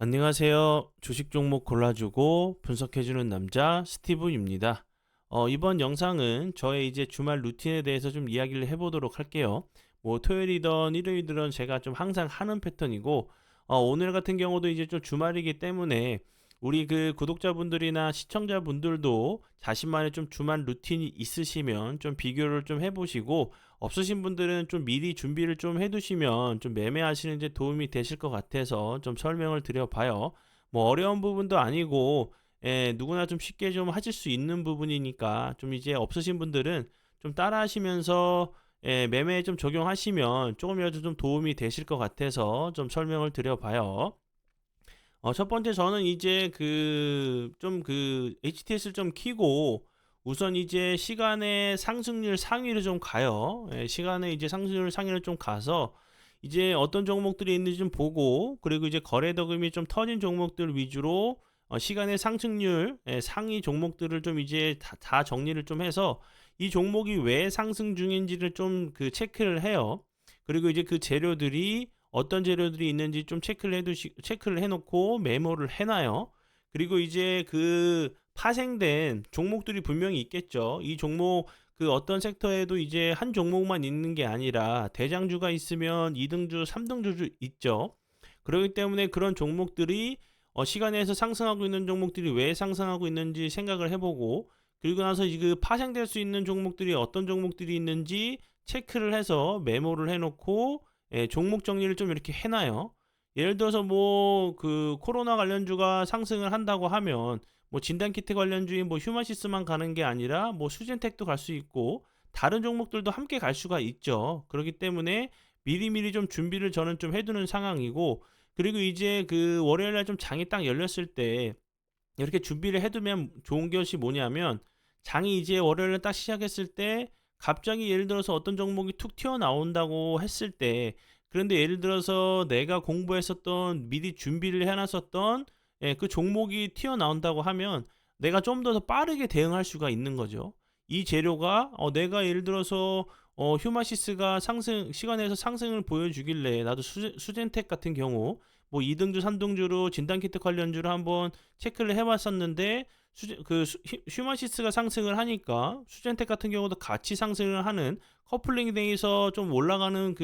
안녕하세요. 주식 종목 골라주고 분석해주는 남자 스티브입니다. 이번 영상은 저의 이제 주말 루틴에 대해서 좀 이야기를 해보도록 할게요. 뭐 토요일이든 일요일이든 제가 좀 항상 하는 패턴이고, 오늘 같은 경우도 이제 좀 주말이기 때문에 우리 그 구독자분들이나 시청자분들도 자신만의 좀 주말 루틴이 있으시면 좀 비교를 좀 해보시고, 없으신 분들은 좀 미리 준비를 좀 해두시면 좀 매매하시는 데 도움이 되실 것 같아서 좀 설명을 드려봐요. 뭐 어려운 부분도 아니고, 누구나 좀 쉽게 좀 하실 수 있는 부분이니까 좀 이제 없으신 분들은 좀 따라 하시면서 매매에 좀 적용하시면 조금이라도 좀 도움이 되실 것 같아서 좀 설명을 드려봐요. 첫 번째 저는 이제 HTS를 좀 키고 우선 이제 시간의 상승률 상위를 좀 가요. 시간의 이제 상승률 상위를 좀 가서 이제 어떤 종목들이 있는지 좀 보고, 그리고 이제 거래대금이 좀 터진 종목들 위주로 시간의 상승률 상위 종목들을 좀 이제 다 정리를 좀 해서 이 종목이 왜 상승 중인지를 좀 그 체크를 해요. 그리고 이제 그 재료들이 어떤 재료들이 있는지 좀 체크를 해놓고 메모를 해놔요. 그리고 이제 그 파생된 종목들이 분명히 있겠죠. 이 종목 그 어떤 섹터에도 이제 한 종목만 있는 게 아니라 대장주가 있으면 2등주, 3등주 있죠. 그렇기 때문에 그런 종목들이 시간에서 상승하고 있는 종목들이 왜 상승하고 있는지 생각을 해보고, 그리고 나서 그 파생될 수 있는 종목들이 어떤 종목들이 있는지 체크를 해서 메모를 해놓고 종목 정리를 좀 이렇게 해놔요. 예를 들어서 뭐 그 코로나 관련주가 상승을 한다고 하면 뭐 진단키트 관련주인 뭐 휴마시스만 가는 게 아니라 뭐 수젠텍도 갈 수 있고 다른 종목들도 함께 갈 수가 있죠. 그렇기 때문에 미리미리 좀 준비를 저는 좀 해두는 상황이고, 그리고 이제 그 월요일날 좀 장이 딱 열렸을 때 이렇게 준비를 해두면 좋은 것이 뭐냐면, 장이 이제 월요일에 딱 시작했을 때 갑자기 예를 들어서 어떤 종목이 툭 튀어나온다고 했을 때, 그런데 예를 들어서 내가 공부했었던 미리 준비를 해놨었던 그 종목이 튀어나온다고 하면 내가 좀 더 빠르게 대응할 수가 있는 거죠. 이 재료가 내가 예를 들어서 휴마시스가 상승 시간에서 상승을 보여주길래 나도 수젠텍 같은 경우 뭐 2등주 3등주로 진단키트 관련주를 한번 체크를 해봤었는데, 휴마시스가 상승을 하니까 수젠텍 같은 경우도 같이 상승을 하는 커플링 등에서 좀 올라가는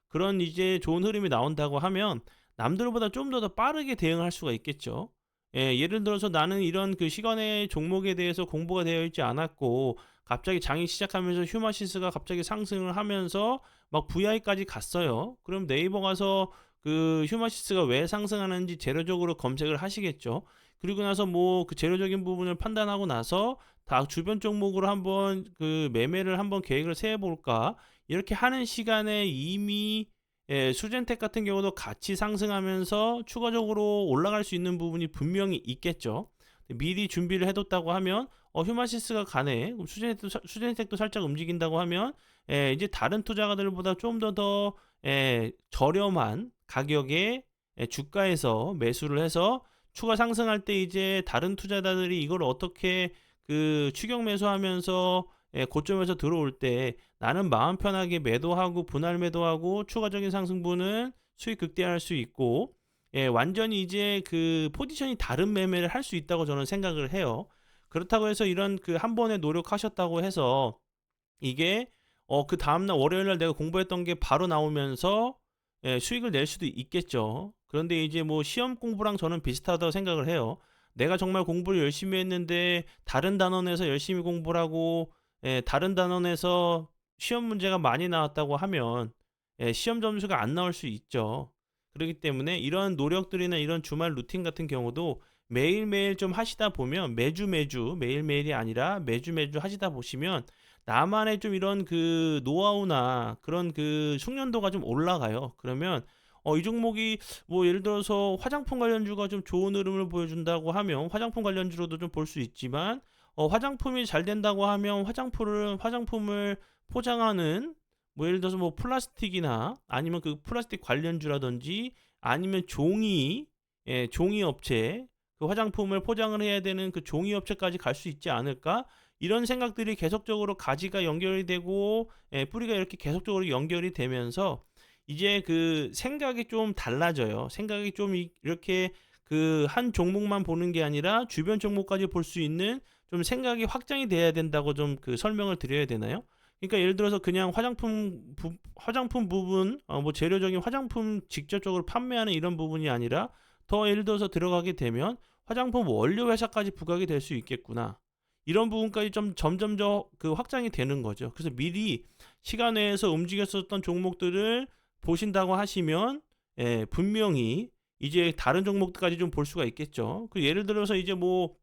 그런 이제 좋은 흐름이 나온다고 하면 남들보다 좀 더 빠르게 대응할 수가 있겠죠. 예를 들어서 나는 이런 그 시간의 종목에 대해서 공부가 되어 있지 않았고 갑자기 장이 시작하면서 휴마시스가 갑자기 상승을 하면서 막 VI까지 갔어요. 그럼 네이버 가서 그 휴마시스가 왜 상승하는지 재료적으로 검색을 하시겠죠. 그리고 나서 뭐 그 재료적인 부분을 판단하고 나서 다 주변 종목으로 한번 그 매매를 한번 계획을 세워 볼까, 이렇게 하는 시간에 이미 수젠텍 같은 경우도 같이 상승하면서 추가적으로 올라갈 수 있는 부분이 분명히 있겠죠. 미리 준비를 해뒀다고 하면 휴마시스가 가네. 그럼 수젠텍도 살짝 움직인다고 하면 이제 다른 투자가들보다 좀 더 저렴한 가격에 주가에서 매수를 해서 추가 상승할 때 이제 다른 투자자들이 이걸 어떻게 그 추격 매수하면서 고점에서 들어올 때 나는 마음 편하게 매도하고 분할 매도하고 추가적인 상승분은 수익 극대화할 수 있고, 완전히 이제 그 포지션이 다른 매매를 할 수 있다고 저는 생각을 해요. 그렇다고 해서 이런 그 한 번에 노력하셨다고 해서 이게 그 다음날 월요일날 내가 공부했던 게 바로 나오면서 수익을 낼 수도 있겠죠. 그런데 이제 뭐 시험 공부랑 저는 비슷하다고 생각을 해요. 내가 정말 공부를 열심히 했는데 다른 단원에서 열심히 공부를 하고 다른 단원에서 시험 문제가 많이 나왔다고 하면 시험 점수가 안 나올 수 있죠. 그렇기 때문에 이런 노력들이나 이런 주말 루틴 같은 경우도 매일매일 좀 하시다 보면, 매주 매일매일이 아니라 매주 하시다 보시면 나만의 좀 이런 그 노하우나 그런 그 숙련도가 좀 올라가요. 그러면 이 종목이 뭐 예를 들어서 화장품 관련주가 좀 좋은 흐름을 보여준다고 하면 화장품 관련주로도 좀 볼 수 있지만, 화장품이 잘 된다고 하면 화장품을 포장하는 뭐 예를 들어서 뭐 플라스틱이나 아니면 그 플라스틱 관련주라든지 아니면 종이 업체, 그 화장품을 포장을 해야 되는 그 종이 업체까지 갈 수 있지 않을까? 이런 생각들이 계속적으로 가지가 연결이 되고 뿌리가 이렇게 계속적으로 연결이 되면서 이제 그 생각이 좀 달라져요. 생각이 좀 이렇게 그 한 종목만 보는 게 아니라 주변 종목까지 볼 수 있는 좀 생각이 확장이 돼야 된다고 좀 그 설명을 드려야 되나요? 그러니까 예를 들어서 그냥 화장품 부분 뭐 재료적인 화장품 직접적으로 판매하는 이런 부분이 아니라 더 예를 들어서 들어가게 되면 화장품 원료 회사까지 부각이 될 수 있겠구나. 이런 부분까지 좀 점점 더 그 확장이 되는 거죠. 그래서 미리 시간 내에서 움직였었던 종목들을 보신다고 하시면 분명히 이제 다른 종목들까지 좀 볼 수가 있겠죠. 그 예를 들어서 이제 뭐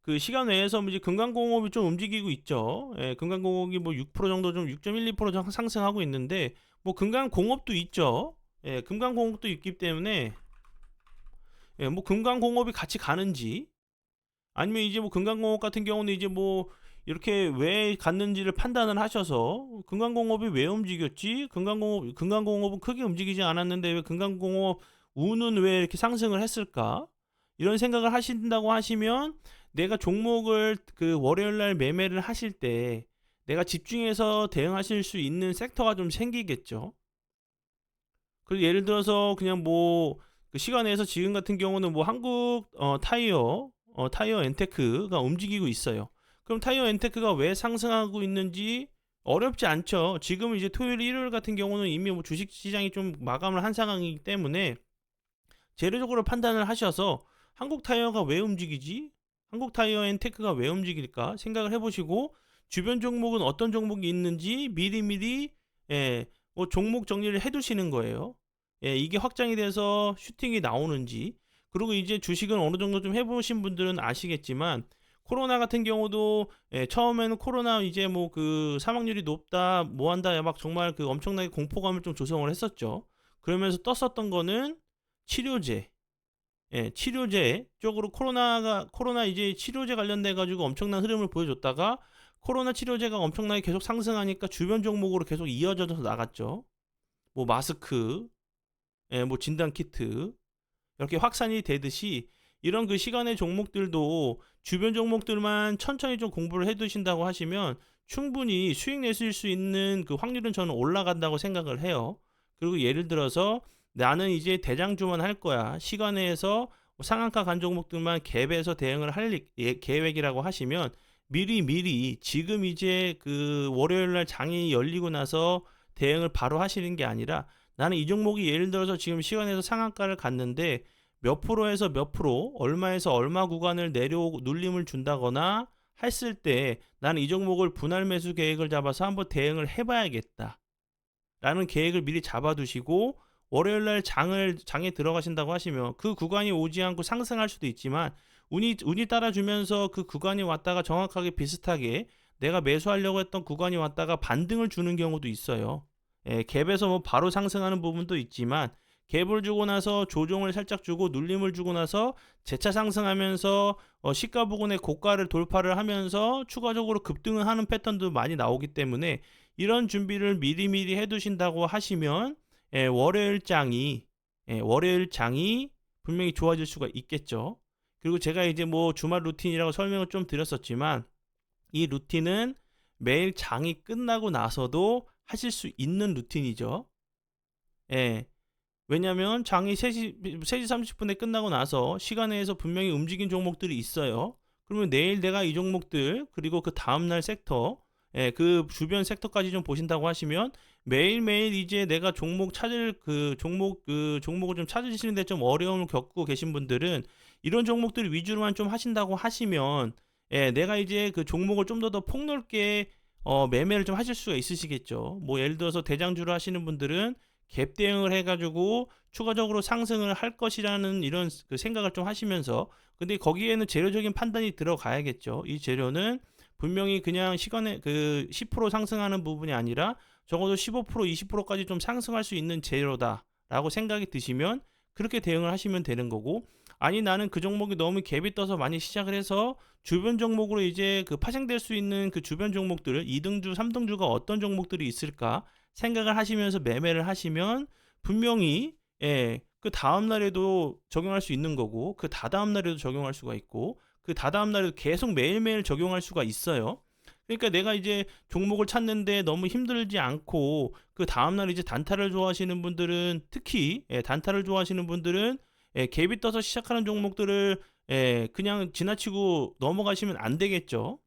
그 시간 외에서 이제 금강공업이 좀 움직이고 있죠. 금강공업이 뭐 6% 정도 좀 6.12% 정도 상승하고 있는데 뭐 금강공업도 있죠. 금강공업도 있기 때문에 뭐 금강공업이 같이 가는지 아니면 이제 뭐 금강공업 같은 경우는 이제 뭐 이렇게 왜 갔는지를 판단을 하셔서 금강공업이 왜 움직였지? 금강공업은 크게 움직이지 않았는데 왜 금강공업 우는 왜 이렇게 상승을 했을까? 이런 생각을 하신다고 하시면 내가 종목을 그 월요일 날 매매를 하실 때 내가 집중해서 대응하실 수 있는 섹터가 좀 생기겠죠. 그리고 예를 들어서 그냥 뭐 그 시간에서 지금 같은 경우는 뭐 한국 타이어 엔테크가 움직이고 있어요. 그럼 타이어 엔테크가 왜 상승하고 있는지 어렵지 않죠. 지금 이제 토요일, 일요일 같은 경우는 이미 뭐 주식 시장이 좀 마감을 한 상황이기 때문에 재료적으로 판단을 하셔서 한국 타이어가 왜 움직이지? 한국 타이어 엔테크가 왜 움직일까? 생각을 해보시고 주변 종목은 어떤 종목이 있는지 미리미리 뭐 종목 정리를 해두시는 거예요. 이게 확장이 돼서 슈팅이 나오는지 그리고 이제 주식은 어느 정도 좀 해보신 분들은 아시겠지만 코로나 같은 경우도 처음에는 코로나 이제 뭐 그 사망률이 높다 뭐 한다 막 정말 그 엄청나게 공포감을 좀 조성을 했었죠. 그러면서 떴었던 거는 치료제 치료제 쪽으로 코로나 이제 치료제 관련돼 가지고 엄청난 흐름을 보여줬다가 코로나 치료제가 엄청나게 계속 상승하니까 주변 종목으로 계속 이어져서 나갔죠. 뭐 마스크, 뭐 진단 키트 이렇게 확산이 되듯이 이런 그 시간의 종목들도 주변 종목들만 천천히 좀 공부를 해 두신다고 하시면 충분히 수익 내실 수 있는 그 확률은 저는 올라간다고 생각을 해요. 그리고 예를 들어서 나는 이제 대장주만 할 거야. 시간에서 상한가 간 종목들만 갭에서 대응을 할 계획이라고 하시면 미리 지금 이제 그 월요일 날 장이 열리고 나서 대응을 바로 하시는 게 아니라 나는 이 종목이 예를 들어서 지금 시간에서 상한가를 갔는데 몇 프로에서 몇 프로, 얼마에서 얼마 구간을 내려오고 눌림을 준다거나 했을 때 나는 이 종목을 분할 매수 계획을 잡아서 한번 대응을 해봐야겠다. 라는 계획을 미리 잡아두시고 월요일 날 장에 들어가신다고 하시면 그 구간이 오지 않고 상승할 수도 있지만 운이 따라주면서 그 구간이 왔다가 정확하게 비슷하게 내가 매수하려고 했던 구간이 왔다가 반등을 주는 경우도 있어요. 갭에서 뭐 바로 상승하는 부분도 있지만 갭을 주고 나서 조정을 살짝 주고 눌림을 주고 나서 재차 상승하면서 시가 부근의 고가를 돌파를 하면서 추가적으로 급등을 하는 패턴도 많이 나오기 때문에 이런 준비를 미리미리 해두신다고 하시면 월요일 장이 분명히 좋아질 수가 있겠죠. 그리고 제가 이제 뭐 주말 루틴이라고 설명을 좀 드렸었지만 이 루틴은 매일 장이 끝나고 나서도 하실 수 있는 루틴이죠. 예. 왜냐면 장이 3시 30분에 끝나고 나서 시간에서 분명히 움직인 종목들이 있어요. 그러면 내일 내가 이 종목들 그리고 그 다음날 섹터 그 주변 섹터까지 좀 보신다고 하시면 매일매일 이제 내가 종목 찾을 종목을 좀 찾으시는데 좀 어려움을 겪고 계신 분들은 이런 종목들 위주로만 좀 하신다고 하시면 내가 이제 그 종목을 좀 더 폭넓게 매매를 좀 하실 수가 있으시겠죠. 뭐 예를 들어서 대장주를 하시는 분들은 갭 대응을 해가지고 추가적으로 상승을 할 것이라는 이런 그 생각을 좀 하시면서 근데 거기에는 재료적인 판단이 들어가야겠죠. 이 재료는 분명히 그냥 시간에 그 10% 상승하는 부분이 아니라 적어도 15% 20%까지 좀 상승할 수 있는 재료다라고 생각이 드시면 그렇게 대응을 하시면 되는 거고 아니 나는 그 종목이 너무 갭이 떠서 많이 시작을 해서 주변 종목으로 이제 그 파생될 수 있는 그 주변 종목들을 2등주 3등주가 어떤 종목들이 있을까 생각을 하시면서 매매를 하시면 분명히 그 다음 날에도 적용할 수 있는 거고 그 다다음 날에도 적용할 수가 있고 그 다다음 날에도 계속 매일매일 적용할 수가 있어요. 그러니까 내가 이제 종목을 찾는데 너무 힘들지 않고 그다음 날 이제 단타를 좋아하시는 분들은 특히 단타를 좋아하시는 분들은 갭이 떠서 시작하는 종목들을 그냥 지나치고 넘어가시면 안 되겠죠.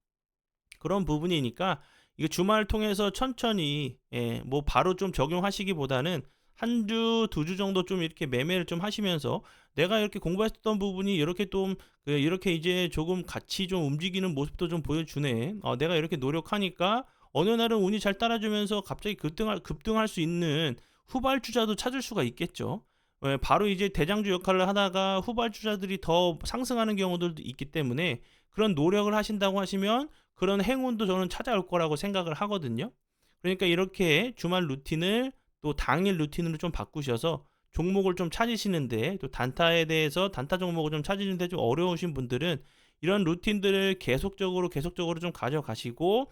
그런 부분이니까 이거 주말을 통해서 천천히 뭐 바로 좀 적용하시기보다는 한 주, 두 주 정도 좀 이렇게 매매를 좀 하시면서 내가 이렇게 공부했던 부분이 이렇게 좀 이렇게 이제 조금 같이 좀 움직이는 모습도 좀 보여주네. 내가 이렇게 노력하니까 어느 날은 운이 잘 따라주면서 갑자기 급등할 수 있는 후발주자도 찾을 수가 있겠죠. 바로 이제 대장주 역할을 하다가 후발주자들이 더 상승하는 경우들도 있기 때문에 그런 노력을 하신다고 하시면 그런 행운도 저는 찾아올 거라고 생각을 하거든요. 그러니까 이렇게 주말 루틴을 또 당일 루틴으로 좀 바꾸셔서 종목을 좀 찾으시는데 또 단타에 대해서 단타 종목을 좀 찾으시는데 좀 어려우신 분들은 이런 루틴들을 계속적으로 좀 가져가시고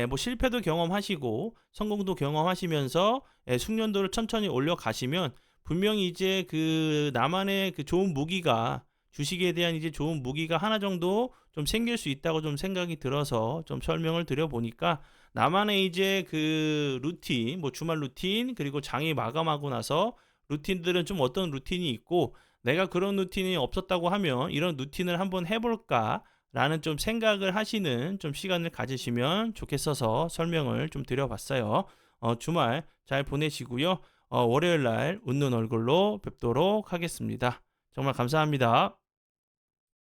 뭐 실패도 경험하시고 성공도 경험하시면서 숙련도를 천천히 올려가시면 분명히 이제 그 나만의 그 좋은 무기가 주식에 대한 이제 좋은 무기가 하나 정도 좀 생길 수 있다고 좀 생각이 들어서 좀 설명을 드려 보니까 나만의 이제 그 루틴, 뭐 주말 루틴, 그리고 장이 마감하고 나서 루틴들은 좀 어떤 루틴이 있고 내가 그런 루틴이 없었다고 하면 이런 루틴을 한번 해볼까? 라는 좀 생각을 하시는 좀 시간을 가지시면 좋겠어서 설명을 좀 드려봤어요. 주말 잘 보내시고요. 월요일 날 웃는 얼굴로 뵙도록 하겠습니다. 정말 감사합니다.